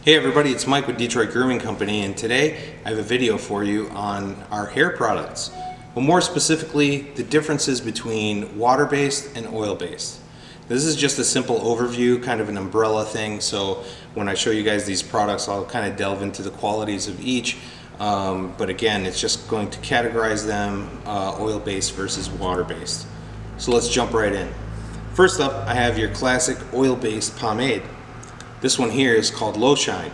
Hey everybody, it's Mike with Detroit Grooming Company, and today I have a video for you on our hair products. Well, more specifically, the differences between water-based and oil-based. This is just a simple overview, kind of an umbrella thing, so when I show you guys these products, I'll kind of delve into the qualities of each. But again, it's just going to categorize them oil-based versus water-based. So let's jump right in. First up, I have your classic oil-based pomade. This one here is called Low Shine,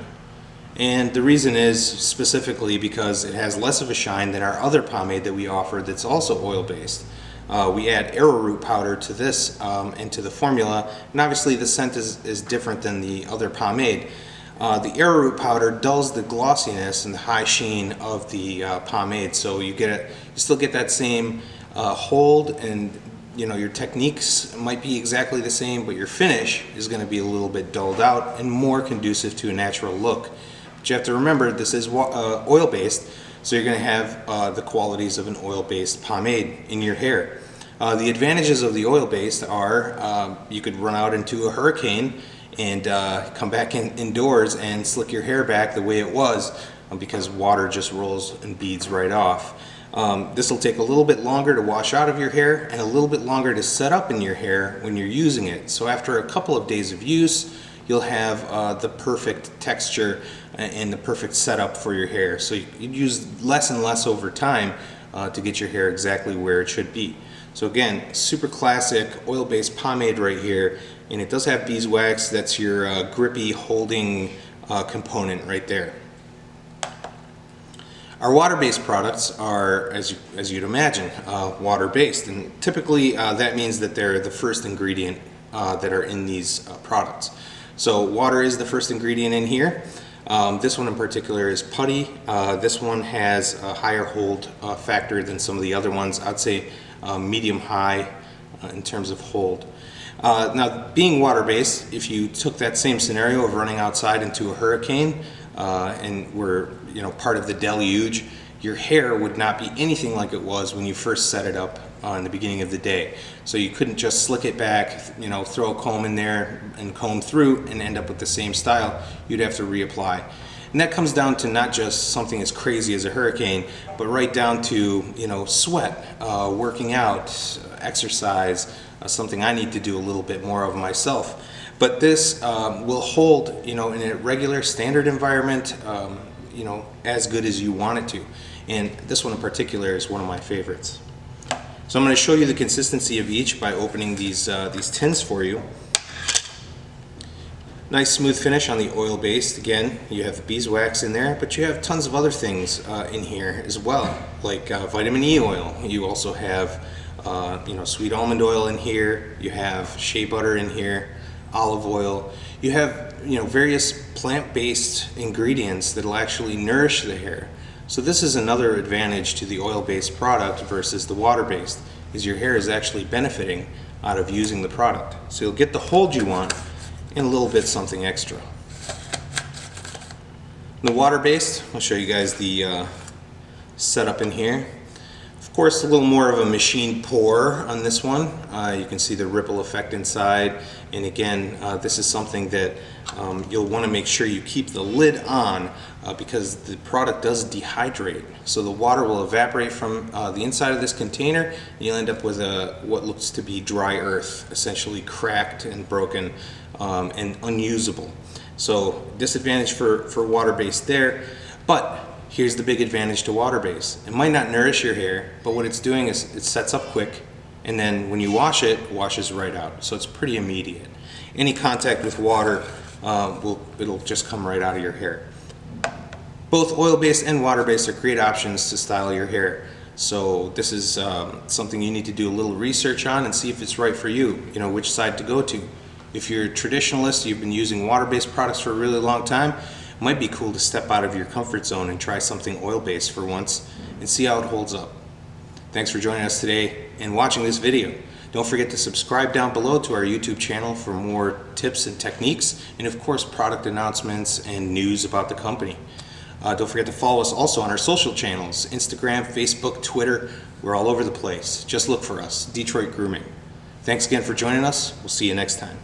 and the reason is specifically because it has less of a shine than our other pomade that we offer that's also oil-based. We add arrowroot powder to this and to the formula, and obviously the scent is different than the other pomade. The arrowroot powder dulls the glossiness and the high sheen of the pomade, so you still get that same hold, and your techniques might be exactly the same, but your finish is going to be a little bit dulled out and more conducive to a natural look. But you have to remember, this is oil-based, so you're going to have the qualities of an oil-based pomade in your hair. The advantages of the oil-based are you could run out into a hurricane and come back indoors and slick your hair back the way it was because water just rolls and beads right off. This will take a little bit longer to wash out of your hair and a little bit longer to set up in your hair when you're using it. So after a couple of days of use, you'll have the perfect texture and the perfect setup for your hair. So you use less and less over time to get your hair exactly where it should be. So again, super classic oil-based pomade right here, and it does have beeswax. That's your grippy holding component right there. Our water-based products are, as you'd imagine, water-based, and typically that means that they're the first ingredient that are in these products. So water is the first ingredient in here. This one in particular is putty. This one has a higher hold factor than some of the other ones. I'd say medium-high in terms of hold. Now, being water-based, if you took that same scenario of running outside into a hurricane and were part of the deluge, your hair would not be anything like it was when you first set it up in the beginning of the day. So you couldn't just slick it back, throw a comb in there and comb through and end up with the same style. You'd have to reapply. And that comes down to not just something as crazy as a hurricane, but right down to sweat, working out, exercise, something I need to do a little bit more of myself. But this will hold, in a regular standard environment, as good as you want it to. And this one in particular is one of my favorites. So I'm going to show you the consistency of each by opening these tins for you. Nice smooth finish on the oil-based. Again, you have beeswax in there, but you have tons of other things in here as well, like vitamin E oil. You also have sweet almond oil in here. You have shea butter in here, olive oil. You have various plant-based ingredients that will actually nourish the hair. So this is another advantage to the oil-based product versus the water-based, is your hair is actually benefiting out of using the product. So you'll get the hold you want and a little bit something extra. The water-based, I'll show you guys the setup in here. Of course, a little more of a machine pour on this one. You can see the ripple effect inside, and again, this is something that you'll want to make sure you keep the lid on because the product does dehydrate. So the water will evaporate from the inside of this container, and you'll end up with what looks to be dry earth, essentially cracked and broken and unusable. So disadvantage for water-based there, but here's the big advantage to water-based. It might not nourish your hair, but what it's doing is it sets up quick, and then when you wash it, it washes right out. So it's pretty immediate. Any contact with water, it'll just come right out of your hair. Both oil-based and water-based are great options to style your hair. So this is something you need to do a little research on and see if it's right for you, which side to go to. If you're a traditionalist, you've been using water-based products for a really long time, it might be cool to step out of your comfort zone and try something oil-based for once and see how it holds up. Thanks for joining us today and watching this video. Don't forget to subscribe down below to our YouTube channel for more tips and techniques, and of course product announcements and news about the company. Don't forget to follow us also on our social channels, Instagram, Facebook, Twitter. We're all over the place. Just look for us, Detroit Grooming. Thanks again for joining us. We'll see you next time.